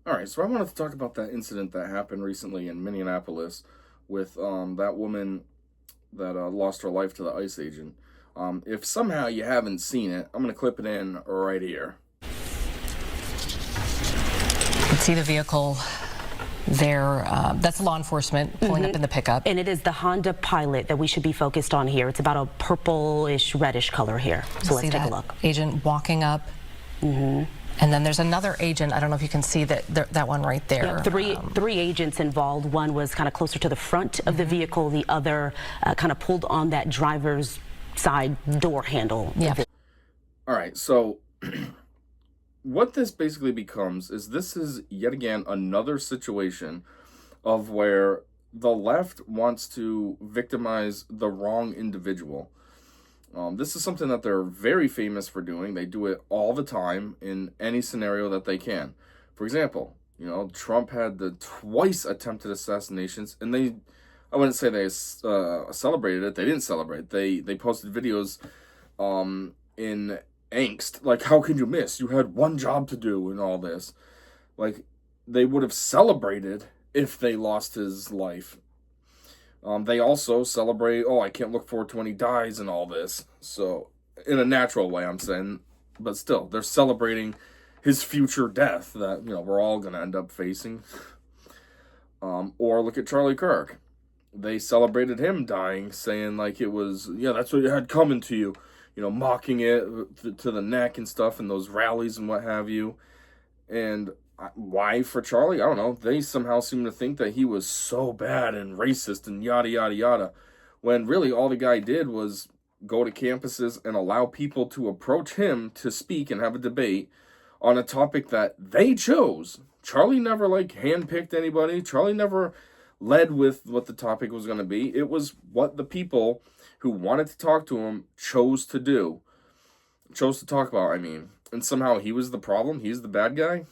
All right, so I wanted to talk about that incident that happened recently in Minneapolis with that woman that lost her life to the ICE agent. If somehow you haven't seen it, I'm going to clip it in right here. You can see the vehicle there. That's law enforcement pulling up in the pickup. And it is the Honda Pilot that we should be focused on here. It's about a purplish, reddish color here. So let's take a look. Agent walking up. And then there's another agent. I don't know if you can see that one right there. Yeah, three agents involved. One was kind of closer to the front of the vehicle. The other kind of pulled on that driver's side door handle. Yeah. All right, so what this basically becomes is this is yet again another situation of where the left wants to victimize the wrong individual. This is something that they're very famous for doing. They do it all the time in any scenario that they can. For example, Trump had the twice attempted assassinations, and I wouldn't say they celebrated it. They didn't celebrate. They posted videos in angst, like, how can you miss? You had one job to do and all this. Like, they would have celebrated if they lost his life. They also celebrate, I can't look forward to when he dies and all this. So, in a natural way, I'm saying. But still, they're celebrating his future death that, we're all going to end up facing. Or look at Charlie Kirk. They celebrated him dying, saying, like, it was, that's what you had coming to you. Mocking it to the neck and stuff in those rallies and what have you. And why for Charlie? I don't know. They somehow seem to think that he was so bad and racist and yada, yada, yada. When really all the guy did was go to campuses and allow people to approach him to speak and have a debate on a topic that they chose. Charlie never, handpicked anybody. Charlie never led with what the topic was going to be. It was what the people who wanted to talk to him chose to do. Chose to talk about, And somehow he was the problem. He's the bad guy.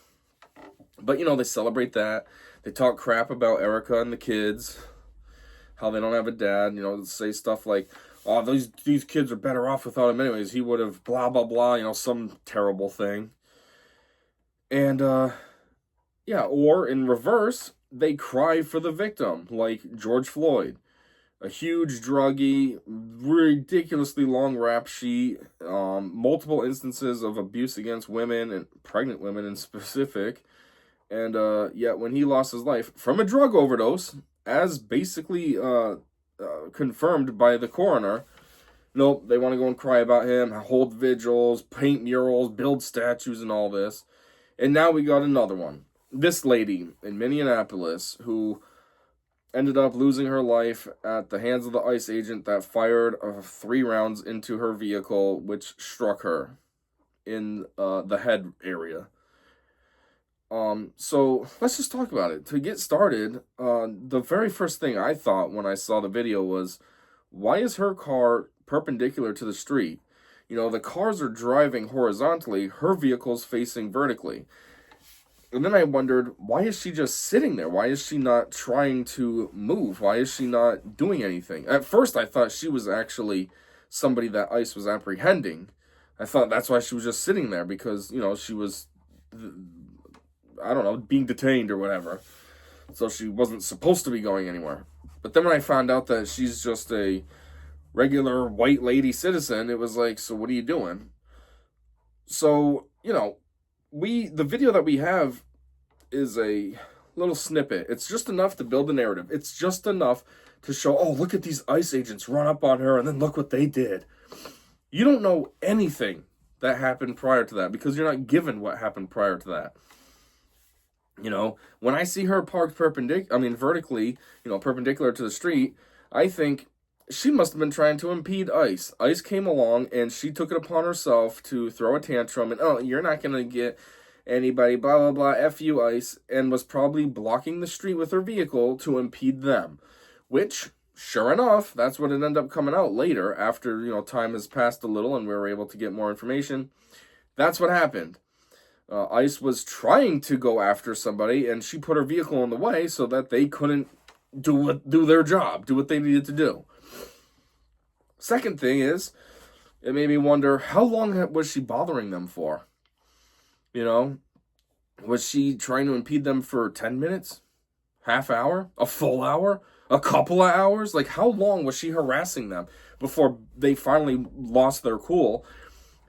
But, they celebrate that. They talk crap about Erica and the kids. How they don't have a dad. Say stuff like, oh, these kids are better off without him anyways. He would have blah, blah, blah. Some terrible thing. And, or in reverse, they cry for the victim. Like George Floyd. A huge druggie, ridiculously long rap sheet, multiple instances of abuse against women and pregnant women in specific. And yet when he lost his life from a drug overdose, as basically confirmed by the coroner, nope, they want to go and cry about him, hold vigils, paint murals, build statues and all this. And now we got another one. This lady in Minneapolis who ended up losing her life at the hands of the ICE agent that fired 3 rounds into her vehicle, which struck her in the head area. So let's just talk about it. To get started, the very first thing I thought when I saw the video was, why is her car perpendicular to the street? The cars are driving horizontally, her vehicle's facing vertically. And then I wondered, why is she just sitting there? Why is she not trying to move? Why is she not doing anything? At first, I thought she was actually somebody that ICE was apprehending. I thought that's why she was just sitting there, because, she was, I don't know, being detained or whatever. So she wasn't supposed to be going anywhere. But then when I found out that she's just a regular white lady citizen, it was like, so what are you doing? So, the video that we have is a little snippet. It's just enough to build a narrative. It's just enough to show, oh, look at these ICE agents run up on her, and then look what they did. You don't know anything that happened prior to that, because you're not given what happened prior to that. When I see her parked vertically, perpendicular to the street, I think she must have been trying to impede ICE. ICE came along, and she took it upon herself to throw a tantrum, and, oh, you're not going to get anybody, blah, blah, blah, F you, ICE, and was probably blocking the street with her vehicle to impede them. Which, sure enough, that's what it ended up coming out later, after, time has passed a little and we were able to get more information. That's what happened. ICE was trying to go after somebody, and she put her vehicle in the way so that they couldn't do their job, do what they needed to do. Second thing is, it made me wonder, how long was she bothering them for? Was she trying to impede them for 10 minutes? Half hour? A full hour? A couple of hours? Like, how long was she harassing them before they finally lost their cool?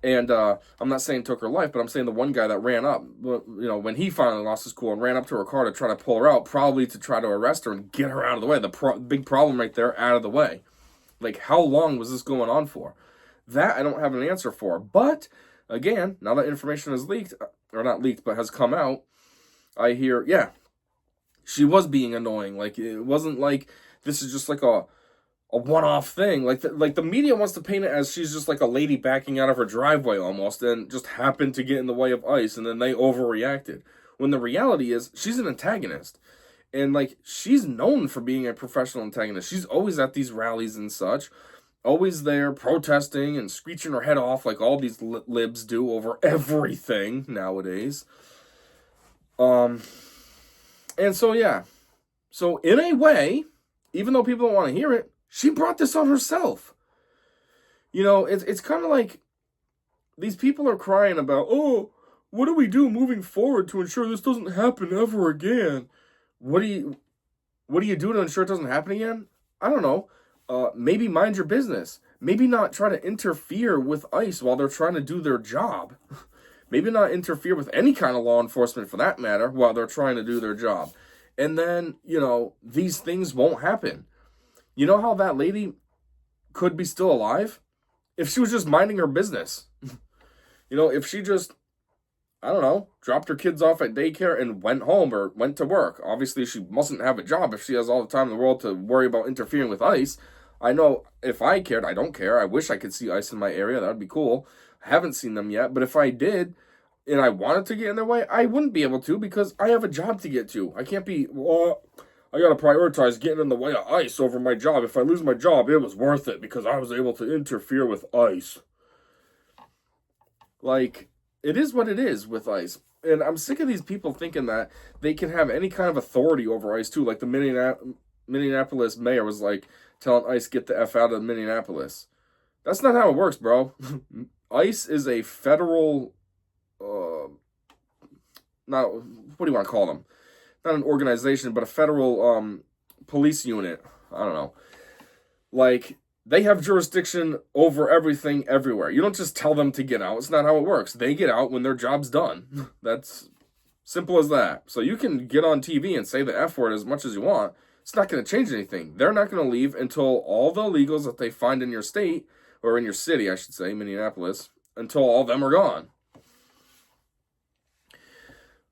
And I'm not saying took her life, but I'm saying the one guy that ran up, when he finally lost his cool and ran up to her car to try to pull her out, probably to try to arrest her and get her out of the way. The big problem right there, out of the way. Like, how long was this going on for? That I don't have an answer for. But, again, now that information is leaked, or not leaked, but has come out, I hear, yeah, she was being annoying. Like, it wasn't like this is just like a one-off thing. Like the media wants to paint it as she's just like a lady backing out of her driveway almost and just happened to get in the way of ICE and then they overreacted. When the reality is she's an antagonist. And like she's known for being a professional antagonist. She's always at these rallies and such, always there protesting and screeching her head off like all these libs do over everything nowadays. And so yeah. So in a way, even though people don't want to hear it, she brought this on herself. It's kind of like these people are crying about, oh, what do we do moving forward to ensure this doesn't happen ever again? What do you do to ensure it doesn't happen again? I don't know. Maybe mind your business. Maybe not try to interfere with ICE while they're trying to do their job. Maybe not interfere with any kind of law enforcement for that matter while they're trying to do their job. And then, these things won't happen. You know how that lady could be still alive? If she was just minding her business. If she just, I don't know, dropped her kids off at daycare and went home or went to work. Obviously, she mustn't have a job if she has all the time in the world to worry about interfering with ICE. I know if I cared, I don't care. I wish I could see ICE in my area. That would be cool. I haven't seen them yet. But if I did and I wanted to get in their way, I wouldn't be able to because I have a job to get to. I can't be, I gotta prioritize getting in the way of ICE over my job. If I lose my job, it was worth it because I was able to interfere with ICE. Like, it is what it is with ICE. And I'm sick of these people thinking that they can have any kind of authority over ICE, too. Like, the Minneapolis mayor was, like, telling ICE, get the F out of Minneapolis. That's not how it works, bro. ICE is a federal, what do you want to call them? Not an organization, but a federal police unit. I don't know. Like, they have jurisdiction over everything everywhere. You don't just tell them to get out. It's not how it works. They get out when their job's done. That's simple as that. So you can get on TV and say the F word as much as you want. It's not going to change anything. They're not going to leave until all the illegals that they find in your state, or in your city, I should say, Minneapolis, until all of them are gone.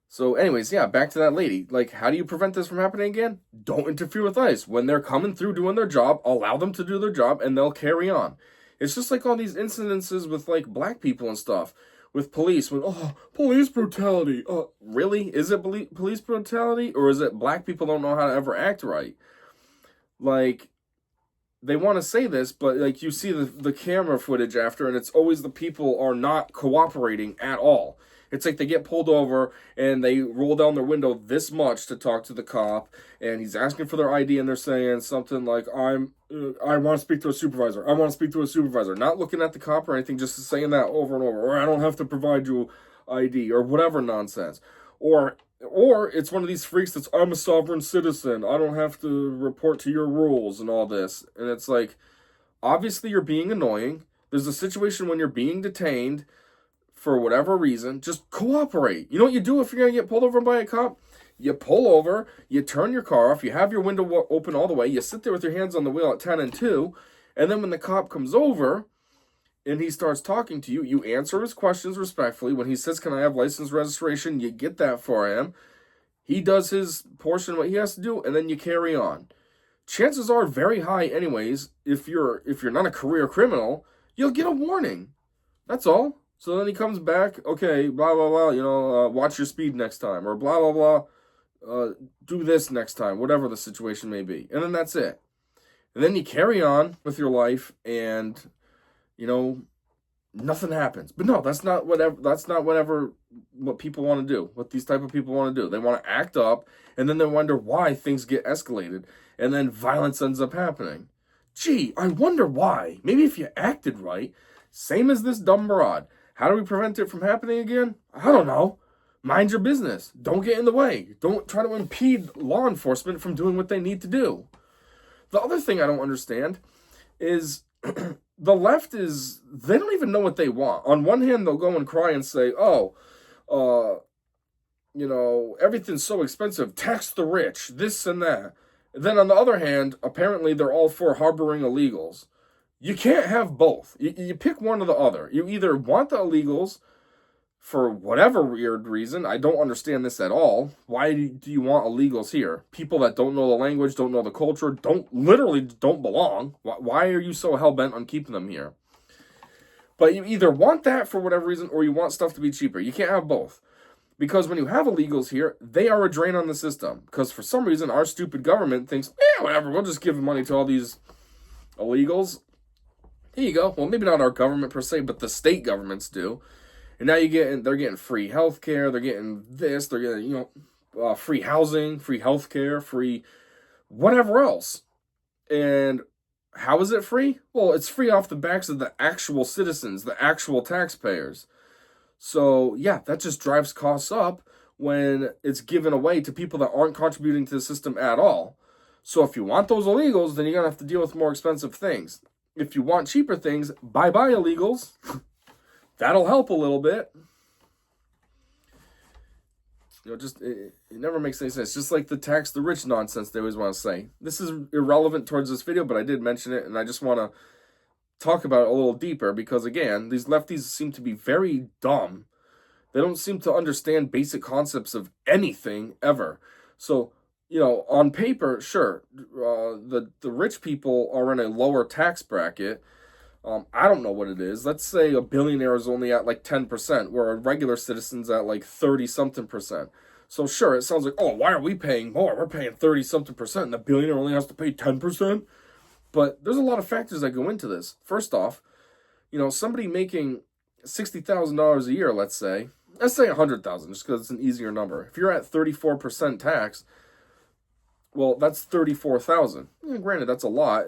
So anyways, yeah, back to that lady. Like, how do you prevent this from happening again? Don't interfere with ICE. When they're coming through doing their job, allow them to do their job, and they'll carry on. It's just like all these incidences with, like, black people and stuff. With police, police brutality. Really? Is it police brutality? Or is it black people don't know how to ever act right? Like, they want to say this, but, like, you see the camera footage after, and it's always the people are not cooperating at all. It's like they get pulled over and they roll down their window this much to talk to the cop, and he's asking for their ID, and they're saying something like, I want to speak to a supervisor. I want to speak to a supervisor. Not looking at the cop or anything, just saying that over and over. Or I don't have to provide you ID or whatever nonsense. Or it's one of these freaks that's, I'm a sovereign citizen. I don't have to report to your rules and all this. And it's like, obviously you're being annoying. There's a situation when you're being detained for whatever reason. Just cooperate. You know what you do if you're going to get pulled over by a cop? You pull over, you turn your car off, you have your window open all the way, you sit there with your hands on the wheel at 10 and 2, and then when the cop comes over and he starts talking to you, you answer his questions respectfully. When he says, can I have license registration, you get that for him. He does his portion, what he has to do, and then you carry on. Chances are very high anyways, if you're not a career criminal, you'll get a warning. That's all. So then he comes back, okay, blah, blah, blah, watch your speed next time, or blah, blah, blah, do this next time, whatever the situation may be. And then that's it. And then you carry on with your life, and, nothing happens. But no, that's not what people want to do, what these type of people want to do. They want to act up, and then they wonder why things get escalated, and then violence ends up happening. Gee, I wonder why. Maybe if you acted right, same as this dumb broad. How do we prevent it from happening again? I don't know. Mind your business. Don't get in the way. Don't try to impede law enforcement from doing what they need to do. The other thing I don't understand is the left they don't even know what they want. On one hand, they'll go and cry and say, everything's so expensive, tax the rich, this and that. Then on the other hand, apparently they're all for harboring illegals. You can't have both. You pick one or the other. You either want the illegals for whatever weird reason. I don't understand this at all. Why do you want illegals here? People that don't know the language, don't know the culture, don't belong. Why are you so hell-bent on keeping them here? But you either want that for whatever reason or you want stuff to be cheaper. You can't have both. Because when you have illegals here, they are a drain on the system. Because for some reason, our stupid government thinks, whatever, we'll just give money to all these illegals. Here you go. Well, maybe not our government per se, but the state governments do. And now they're getting free health care, they're getting this, they're getting, free housing, free health care, free whatever else. And how is it free? Well, it's free off the backs of the actual citizens, the actual taxpayers. So, yeah, that just drives costs up when it's given away to people that aren't contributing to the system at all. So if you want those illegals, then you're going to have to deal with more expensive things. If you want cheaper things, bye-bye illegals. That'll help a little bit. It never makes any sense. Just like the tax the rich nonsense they always want to say. This is irrelevant towards this video, but I did mention it, and I just want to talk about it a little deeper because, again, these lefties seem to be very dumb. They don't seem to understand basic concepts of anything ever. So, on paper, sure, the rich people are in a lower tax bracket. I don't know what it is. Let's say a billionaire is only at like 10%, where a regular citizen's at like 30-something%. So sure, it sounds like, why are we paying more? We're paying 30-something%, and the billionaire only has to pay 10%. But there's a lot of factors that go into this. First off, somebody making $60,000 a year, let's say $100,000, just because it's an easier number. If you're at 34% tax, well, that's $34,000. Granted, that's a lot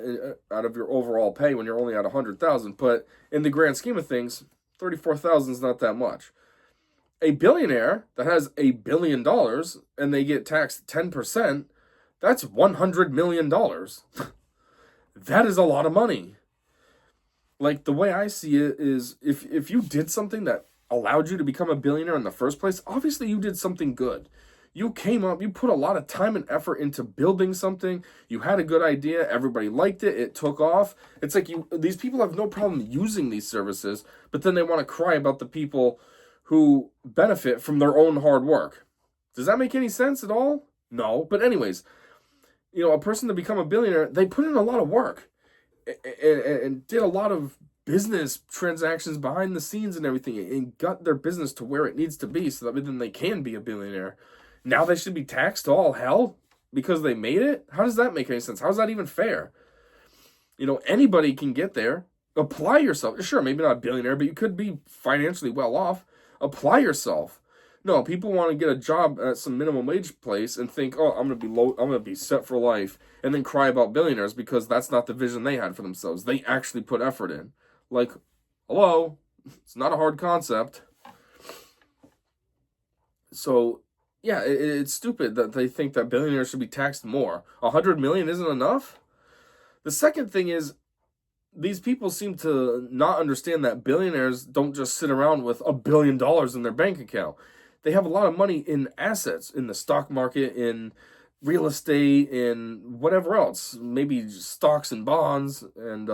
out of your overall pay when you're only at $100,000, but in the grand scheme of things, $34,000 is not that much. A billionaire that has $1 billion and they get taxed 10%, that's $100 million. That is a lot of money. Like, the way I see it is, if you did something that allowed you to become a billionaire in the first place, obviously you did something good. You came up, you put a lot of time and effort into building something. You had a good idea. Everybody liked it. It took off. It's like these people have no problem using these services, but then they want to cry about the people who benefit from their own hard work. Does that make any sense at all? No. But anyways, a person to become a billionaire, they put in a lot of work and did a lot of business transactions behind the scenes and everything and got their business to where it needs to be so that then they can be a billionaire. Now they should be taxed to all hell because they made it? How does that make any sense? How is that even fair? Anybody can get there. Apply yourself. Sure, maybe not a billionaire, but you could be financially well off. Apply yourself. No, people want to get a job at some minimum wage place and think, I'm going to be set for life, and then cry about billionaires because that's not the vision they had for themselves. They actually put effort in. Like, hello, it's not a hard concept. So, yeah, it's stupid that they think that billionaires should be taxed more. $100 million isn't enough? The second thing is, these people seem to not understand that billionaires don't just sit around with $1 billion in their bank account. They have a lot of money in assets, in the stock market, in real estate, in whatever else. Maybe stocks and bonds, and,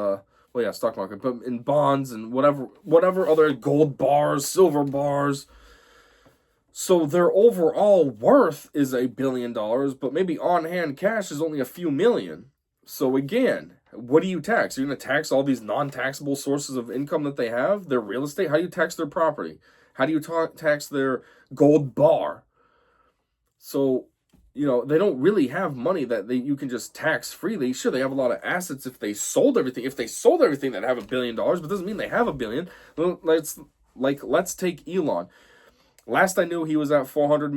stock market, but in bonds and whatever other gold bars, silver bars. So their overall worth is $1 billion, but maybe on-hand cash is only a few million. So again, what do you tax? You're going to tax all these non-taxable sources of income that they have? Their real estate? How do you tax their property? How do you tax their gold bar? So, they don't really have money that you can just tax freely. Sure, they have a lot of assets if they sold everything. If they sold everything, they'd have $1 billion, but it doesn't mean they have $1 billion. Let's take Elon. Last I knew, he was at $400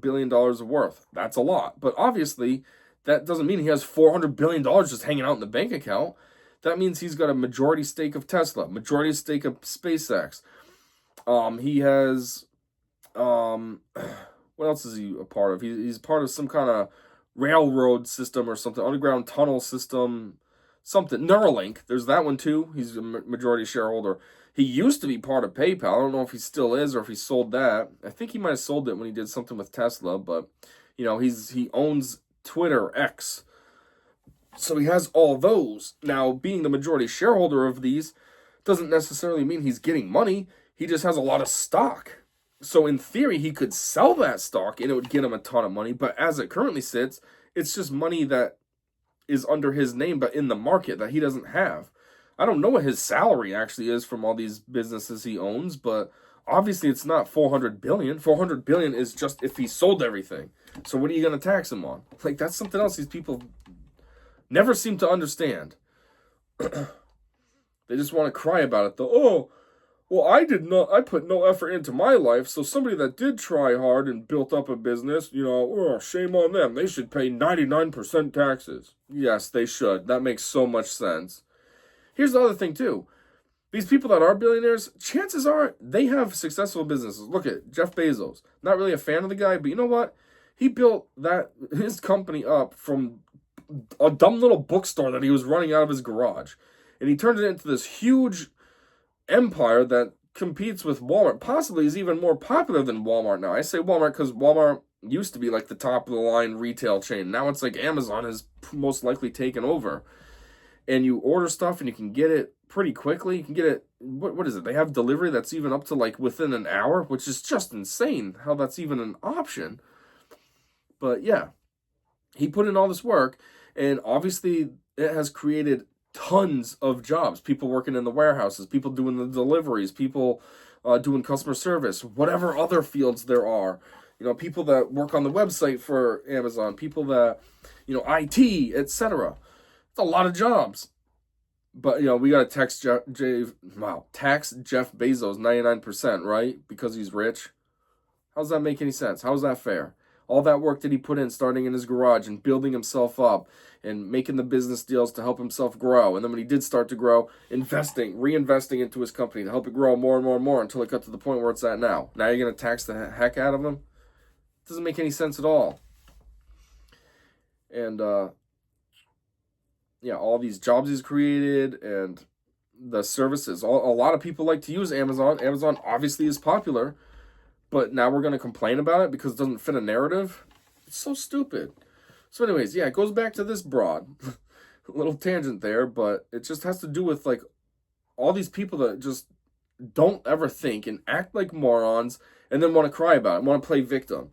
billion of worth. That's a lot. But obviously, that doesn't mean he has $400 billion just hanging out in the bank account. That means he's got a majority stake of Tesla, majority stake of SpaceX. He has Um, what else is he a part of? He's part of some kind of railroad system or something, underground tunnel system, something. Neuralink, there's that one too. He's a majority shareholder. He used to be part of PayPal. I don't know if he still is or if he sold that. I think he might have sold it when he did something with Tesla, but he owns Twitter, X. So he has all those. Now, being the majority shareholder of these doesn't necessarily mean he's getting money. He just has a lot of stock. So in theory, he could sell that stock and it would get him a ton of money. But as it currently sits, it's just money that is under his name, but in the market that he doesn't have. I don't know what his salary actually is from all these businesses he owns, but obviously it's not 400 billion. 400 billion is just if he sold everything. So what are you going to tax him on? Like, that's something else these people never seem to understand. They just want to cry about it though. Oh, well, I put no effort into my life, so somebody that did try hard and built up a business, shame on them. They should pay 99% taxes. Yes, they should. That makes so much sense. Here's the other thing, too. These people that are billionaires, chances are they have successful businesses. Look at Jeff Bezos. Not really a fan of the guy, but you know what? He built his company up from a dumb little bookstore that he was running out of his garage. And he turned it into this huge empire that competes with Walmart. Possibly is even more popular than Walmart now. I say Walmart because Walmart used to be like the top of the line retail chain. Now it's like Amazon has most likely taken over. And you order stuff and you can get it pretty quickly. You can get it, what is it? They have delivery that's even up to like within an hour, which is just insane how that's even an option. But yeah, he put in all this work, and obviously it has created tons of jobs. People working in the warehouses, people doing the deliveries, people doing customer service, whatever other fields there are. People that work on the website for Amazon, people that, IT, etc. It's a lot of jobs. But, we got to tax Jeff Bezos 99%, right? Because he's rich. How does that make any sense? How is that fair? All that work that he put in, starting in his garage and building himself up and making the business deals to help himself grow. And then when he did start to grow, reinvesting into his company to help it grow more and more and more until it got to the point where it's at now. Now you're going to tax the heck out of him? It doesn't make any sense at all. And, all these jobs he's created and the services. A lot of people like to use Amazon. Amazon obviously is popular. But now we're going to complain about it because it doesn't fit a narrative? It's so stupid. So anyways, it goes back to this broad. A little tangent there, but it just has to do with, like, all these people that just don't ever think and act like morons and then want to cry about it, want to play victim.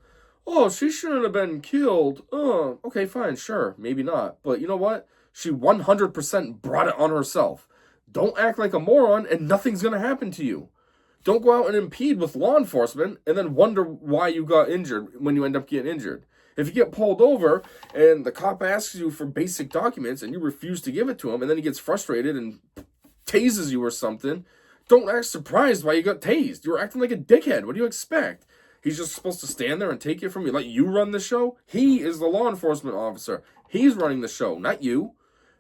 Oh, she shouldn't have been killed. Oh, okay, fine, sure, maybe not. But you know what? She 100% brought it on herself. Don't act like a moron and nothing's going to happen to you. Don't go out and impede with law enforcement and then wonder why you got injured when you end up getting injured. If you get pulled over and the cop asks you for basic documents and you refuse to give it to him and then he gets frustrated and tases you or something, don't act surprised why you got tased. You're acting like a dickhead. What do you expect? He's just supposed to stand there and take it from you, let you run the show? He is the law enforcement officer. He's running the show, not you.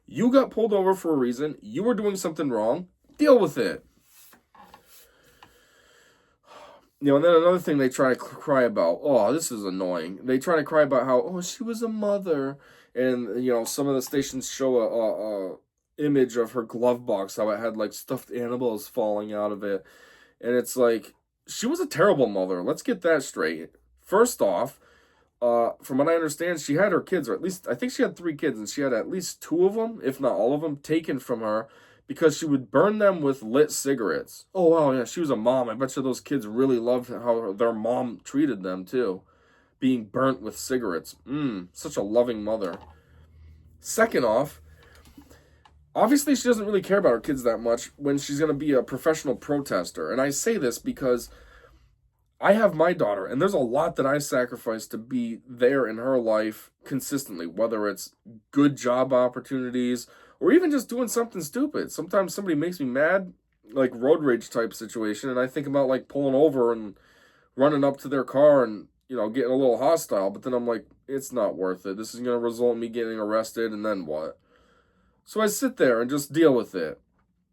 You got pulled over for a reason. You were doing something wrong. Deal with it. And then another thing they try to cry about, oh, this is annoying. They try to cry about how, oh, she was a mother. And, some of the stations show a image of her glove box, how it had, like, stuffed animals falling out of it. And it's like, she was a terrible mother. Let's get that straight. First off, from what I understand, she had her kids, or at least, I think she had 3 kids, and she had at least 2 of them, if not all of them, taken from her because she would burn them with lit cigarettes. Oh, wow, yeah, she was a mom. I bet you those kids really loved how their mom treated them, too. Being burnt with cigarettes. Such a loving mother. Second off, obviously she doesn't really care about her kids that much when she's going to be a professional protester. And I say this because I have my daughter, and there's a lot that I sacrifice to be there in her life consistently, whether it's good job opportunities or even just doing something stupid. Sometimes somebody makes me mad, like road rage type situation, and I think about like pulling over and running up to their car and, getting a little hostile, but then I'm like, it's not worth it. This is going to result in me getting arrested, and then what? So I sit there and just deal with it,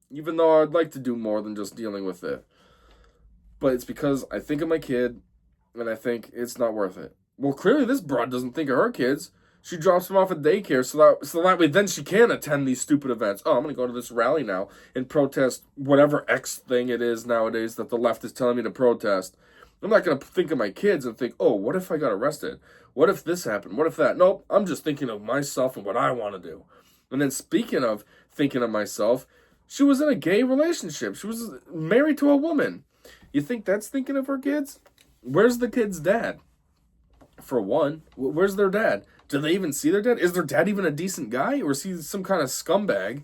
even though I'd like to do more than just dealing with it. But it's because I think of my kid, And I think it's not worth it. Well, clearly this broad doesn't think of her kids. She drops them off at daycare so that way then she can attend these stupid events. Oh, I'm going to go to this rally now and protest whatever X thing it is nowadays that the left is telling me to protest. I'm not going to think of my kids and think, oh, what if I got arrested? What if this happened? What if that? Nope, I'm just thinking of myself and what I want to do. And then speaking of thinking of myself, she was in a gay relationship. She was married to a woman. You think that's thinking of her kids? Where's the kid's dad? For one, where's their dad? Do they even see their dad? Is their dad even a decent guy? Or is he some kind of scumbag?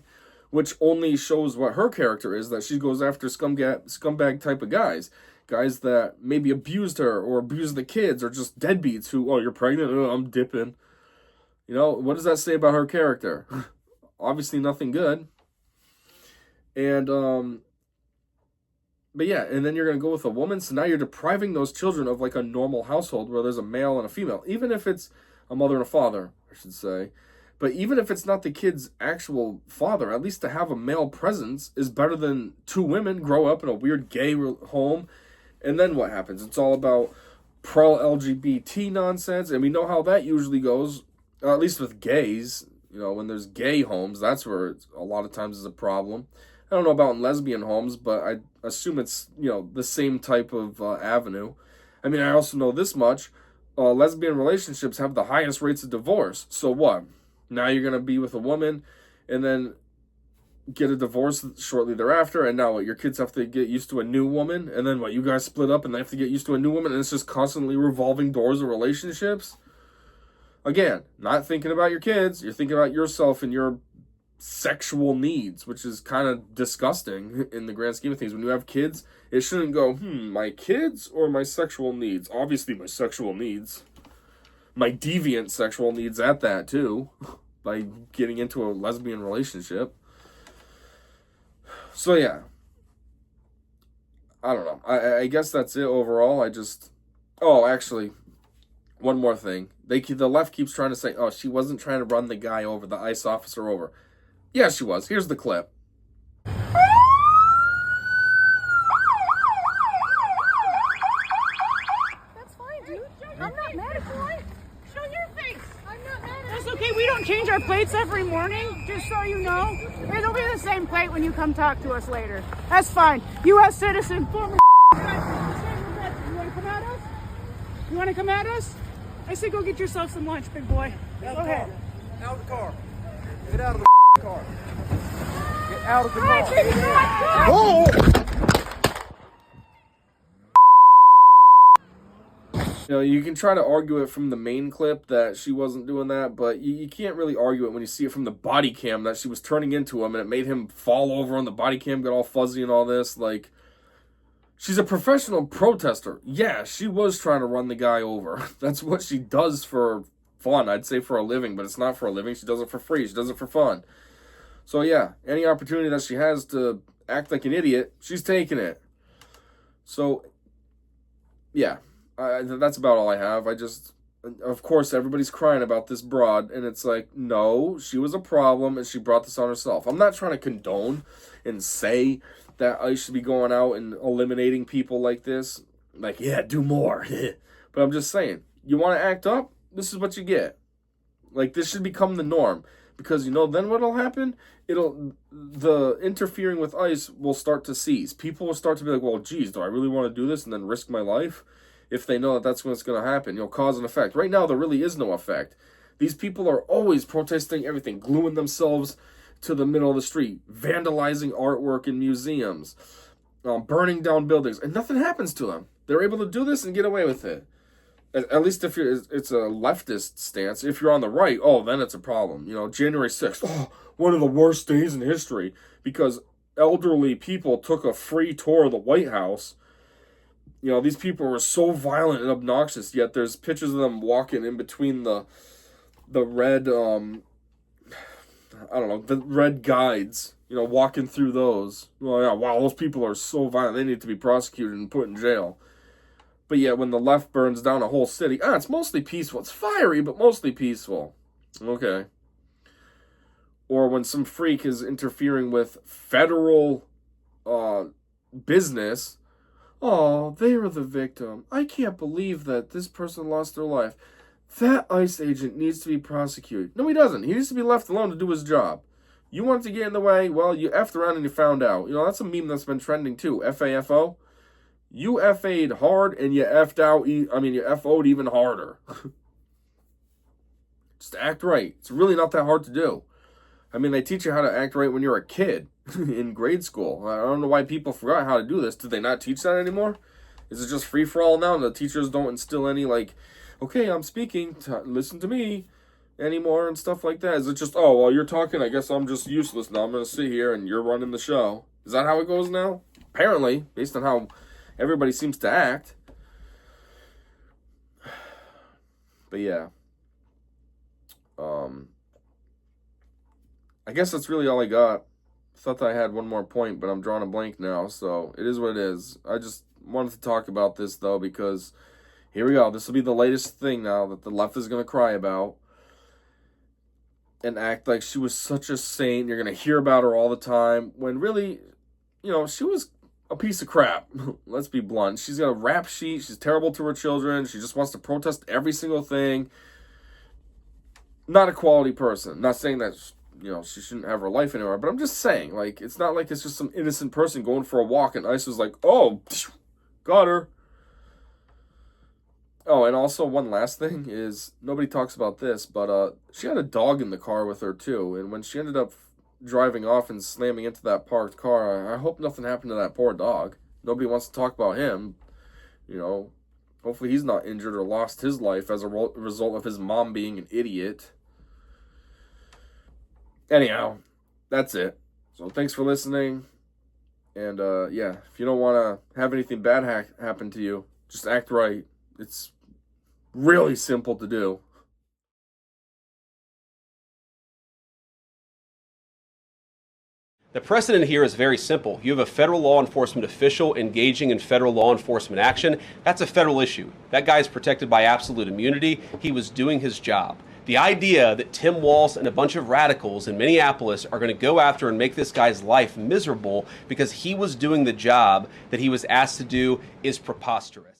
Which only shows what her character is, that she goes after scumbag type of guys. Guys that maybe abused her or abused the kids or just deadbeats who, oh, you're pregnant? Oh, I'm dipping. You know, what does that say about her character? Obviously nothing good. And, but yeah, and then you're going to go with a woman, so now you're depriving those children of like a normal household where there's a male and a female, even if it's a mother and a father, I should say. But even if it's not the kid's actual father, at least to have a male presence is better than two women grow up in a weird gay home. And then what happens? It's all about pro-LGBT nonsense, and we know how that usually goes, at least with gays. You know, when there's gay homes, that's where it's, a lot of times is a problem. I don't know about in lesbian homes, but I assume it's, you know, the same type of avenue. I mean, I also know this much. Lesbian relationships have the highest rates of divorce. So what? Now you're going to be with a woman and then get a divorce shortly thereafter. And now what? Your kids have to get used to a new woman. And then what? You guys split up and they have to get used to a new woman. And it's just constantly revolving doors of relationships. Again, not thinking about your kids. You're thinking about yourself and your sexual needs, which is kind of disgusting in the grand scheme of things. When you have kids, it shouldn't go, my kids or my sexual needs? Obviously my sexual needs. My deviant sexual needs at that too, by getting into a lesbian relationship. So yeah, I don't know. I guess that's it overall. Actually, one more thing. The left keeps trying to say, oh, she wasn't trying to run the guy over, the ICE officer over. Yeah, she was. Here's the clip. That's fine, dude. I'm not mad at you. Show your face. I'm not mad at you. That's okay. We don't change our plates every morning, just so you know. It'll be the same plate when you come talk to us later. That's fine. U.S. citizen, former. You want to come at us? You want to come at us? I say go get yourself some lunch, big boy. Go ahead. Out of the car. Get out of the car. Get out of the car. Whoa! You know, you can try to argue it from the main clip that she wasn't doing that, but you can't really argue it when you see it from the body cam that she was turning into him and it made him fall over on the body cam, got all fuzzy and all this. Like, she's a professional protester. Yeah, she was trying to run the guy over. That's what she does for fun. I'd say for a living, but it's not for a living. She does it for free. She does it for fun. So yeah, any opportunity that she has to act like an idiot, she's taking it. So, yeah. That's about all I have. Of course, everybody's crying about this broad, and it's like, no, she was a problem, and she brought this on herself. I'm not trying to condone and say that I should be going out and eliminating people like this. Like, yeah, do more. But I'm just saying, you want to act up? This is what you get. Like, this should become the norm. Because, you know, then what'll happen? The interfering with ICE will start to cease. People will start to be like, well, geez, do I really want to do this and then risk my life? If they know that that's what's going to happen, cause and effect. Right now, there really is no effect. These people are always protesting everything, gluing themselves to the middle of the street, vandalizing artwork in museums, burning down buildings, and nothing happens to them. They're able to do this and get away with it. At least if it's a leftist stance. If you're on the right, then it's a problem. January 6th, one of the worst days in history because elderly people took a free tour of the White House. These people were so violent and obnoxious, yet there's pictures of them walking in between the red, the red guides, walking through those. Well, yeah, wow, those people are so violent, they need to be prosecuted and put in jail. But yet, when the left burns down a whole city, it's mostly peaceful. It's fiery, but mostly peaceful. Okay. Or when some freak is interfering with federal business, Oh, they are the victim. I can't believe that this person lost their life. That ICE agent needs to be prosecuted. No, he doesn't. He needs to be left alone to do his job. You wanted to get in the way, well, you effed around and you found out. You know, that's a meme that's been trending too. FAFO. You FA'd hard and you effed out, you FO'd even harder. Just act right. It's really not that hard to do. I mean, they teach you how to act right when you're a kid in grade school. I don't know why people forgot how to do this. Did they not teach that anymore? Is it just free-for-all now and the teachers don't instill any, like, okay, I'm speaking, listen to me anymore and stuff like that? Is it just, oh, well, you're talking, I guess I'm just useless now. I'm going to sit here and you're running the show. Is that how it goes now? Apparently, based on how everybody seems to act. But yeah. I guess that's really all I got. Thought that I had one more point, but I'm drawing a blank now, so it is what it is. I just wanted to talk about this, though, because here we go. This will be the latest thing now that the left is going to cry about and act like she was such a saint. You're going to hear about her all the time, when really, you know, she was a piece of crap. Let's be blunt. She's got a rap sheet. She's terrible to her children. She just wants to protest every single thing. Not a quality person. Not saying that, you know, she shouldn't have her life anymore, but I'm just saying, like, it's not like it's just some innocent person going for a walk and ICE was like, oh, got her. Oh, and also one last thing is, nobody talks about this, but she had a dog in the car with her too, and when she ended up driving off and slamming into that parked car, I hope nothing happened to that poor dog. Nobody wants to talk about him, you know. Hopefully he's not injured or lost his life as a result of his mom being an idiot. Anyhow, that's it. So thanks for listening. And yeah, if you don't want to have anything bad happen to you, just act right. It's really simple to do. The precedent here is very simple. You have a federal law enforcement official engaging in federal law enforcement action. That's a federal issue. That guy is protected by absolute immunity. He was doing his job. The idea that Tim Walz and a bunch of radicals in Minneapolis are going to go after and make this guy's life miserable because he was doing the job that he was asked to do is preposterous.